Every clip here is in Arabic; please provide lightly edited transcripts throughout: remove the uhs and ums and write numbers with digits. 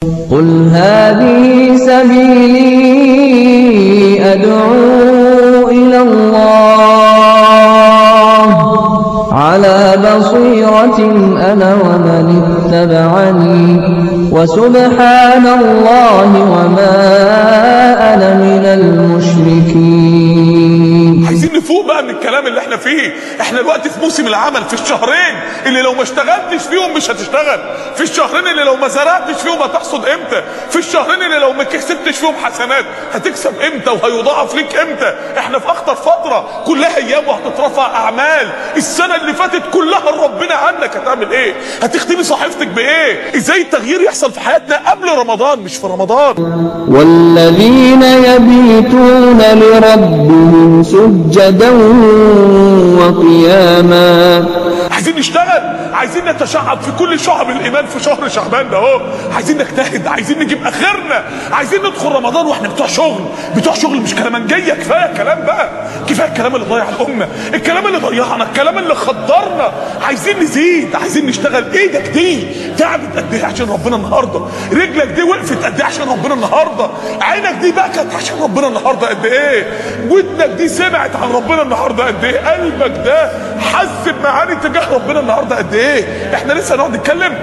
قل هذه سبيلي أدعو إلى الله على بصيرة أنا ومن اتبعني وسبحان الله وما أنا من المشركين. عايزين نفوق بقى من الكلام اللي احنا فيه. احنا دلوقتي في موسم العمل، في الشهرين اللي لو ما اشتغلتش فيهم مش هتشتغل، في الشهرين اللي لو ما زرعتش فيهم هتحصد امتى، في الشهرين اللي لو ما كسبتش فيهم حسنات هتكسب امتى وهيضاعف ليك امتى. احنا في اخطر فترة، كلها ايام وهتترفع اعمال. السنة اللي فاتت كلها ربنا عنك، هتعمل ايه؟ هتختمي صحيفتك بايه؟ ازاي التغيير يحصل في حياتنا قبل رمضان مش في رمضان؟ والذين يبيتون لربهم سجدا وقياما. عايزين نشتغل، عايزين نتشعب في كل شعب الايمان في شهر شعبان ده اهو، عايزين نجتهد، عايزين نجيب اخرنا، عايزين ندخل رمضان واحنا بتوع شغل، بتوع شغل مش كلامنجيه. كفايه كلام بقى، كفايه الكلام اللي ضيع الامه، الكلام اللي ضيعنا، الكلام اللي خدرنا. عايزين نزيد، عايزين نشتغل. ايدك دي تعبت قد ايه عشان ربنا النهارده؟ رجلك دي وقفت قد ايه عشان ربنا النهارده؟ عينك دي بكت عشان ربنا النهارده قد ايه؟ ودنك دي سمعت عن ربنا النهارده قد ايه؟ قلبك ده حس بمعاني تجاه ربنا النهارده قد ايه؟ احنا لسه نقعد نتكلم؟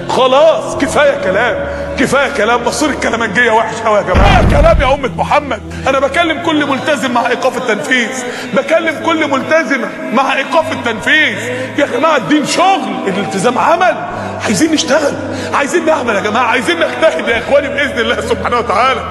خلاص كفايه كلام، كفايه كلام. مصير الكلامنجيه وحش قوي يا جماعه. كلام يا امه محمد. انا بكلم كل ملتزم مع ايقاف التنفيذ، بكلم كل ملتزمه مع ايقاف التنفيذ. يا جماعه الدين شغل، الالتزام عمل. عايزين نشتغل، عايزين نعمل يا جماعه، عايزين نجتهد يا اخواني باذن الله سبحانه وتعالى.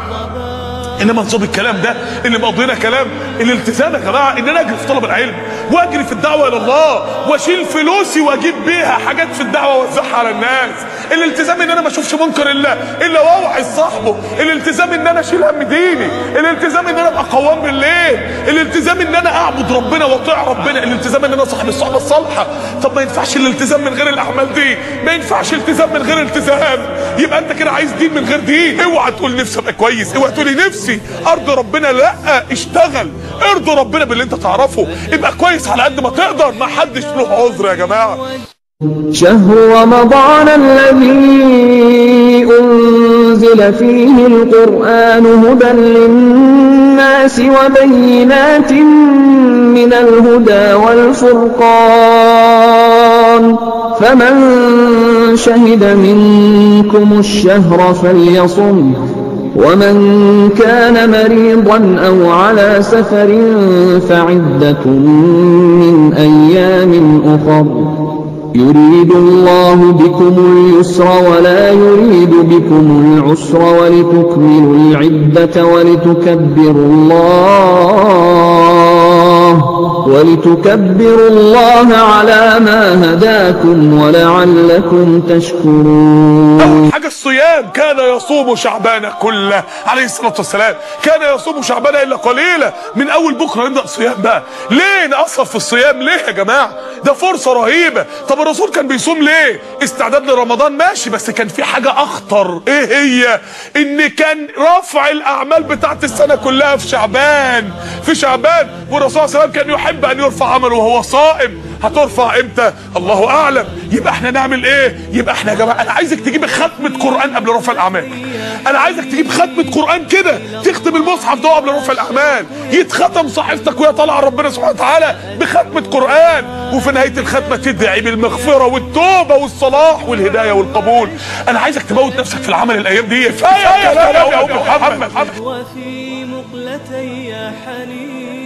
انما نصاب الكلام ده اللي مقضينا كلام. الالتزام يا جماعه ان انا اجري في طلب العلم واجري في الدعوه الى الله واشيل فلوسي واجيب بيها حاجات في الدعوه واوزعها على الناس. الالتزام ان انا ما اشوفش منكر الا واوعظ صاحبه. الالتزام ان انا اشيل هم ديني. الالتزام ان انا ابقى قوام بالليل. الالتزام ان انا اعبد ربنا واطيع ربنا. الالتزام ان انا صاحب الصحبه الصالحه. طب ما ينفعش الالتزام من غير الاعمال دي، ما ينفعش التزام من غير التزام. يبقى انت كده عايز دين من غير دين. اوعى تقول نفسي ابقى كويس، اوعى تقولي نفسي ارضي ربنا. لا، اشتغل، ارضي ربنا باللي انت تعرفه، ابقى كويس على قد ما تقدر. ما حدش له عذر يا جماعه. شهر رمضان الذي أنزل فيه القرآن هدى للناس وبينات من الهدى والفرقان فمن شهد منكم الشهر فليصم ومن كان مريضا أو على سفر فعدة من أيام أخر يريد الله بكم اليسر ولا يريد بكم العسر ولتكملوا العدة ولتكبروا الله على ما هداكم ولعلكم تشكرون. أول حاجة الصيام. كان يصوم شعبان كله عليه الصلاة والسلام، كان يصوم شعبان إلا قليلا. من أول بكرة نبدأ صيام بقى. ليه نقصف في الصيام؟ ليه يا جماعة؟ ده فرصة رهيبة. طب الرسول كان بيصوم ليه؟ استعداد لرمضان ماشي، بس كان في حاجة أخطر. إيه هي؟ إن كان رفع الأعمال بتاعت السنة كلها في شعبان، في شعبان. والرسول صلى الله عليه وسلم كان يحب أن يرفع عمله وهو صائم. هترفع امتى؟ الله اعلم. يبقى احنا نعمل ايه؟ يبقى احنا يا جماعه، انا عايزك تجيب ختمه قران قبل رفع الاعمال. انا عايزك تجيب ختمه قران كده، تختم المصحف ده قبل رفع الاعمال. يتختم صحيفتك وهي طالعه ربنا سبحانه وتعالى بختمه قران، وفي نهايه الختمه تدعي بالمغفره والتوبه والصلاح والهدايه والقبول. انا عايزك تموت نفسك في العمل الايام دي. كفايه كلام يا ابو محمد. وفي مقلتي حنين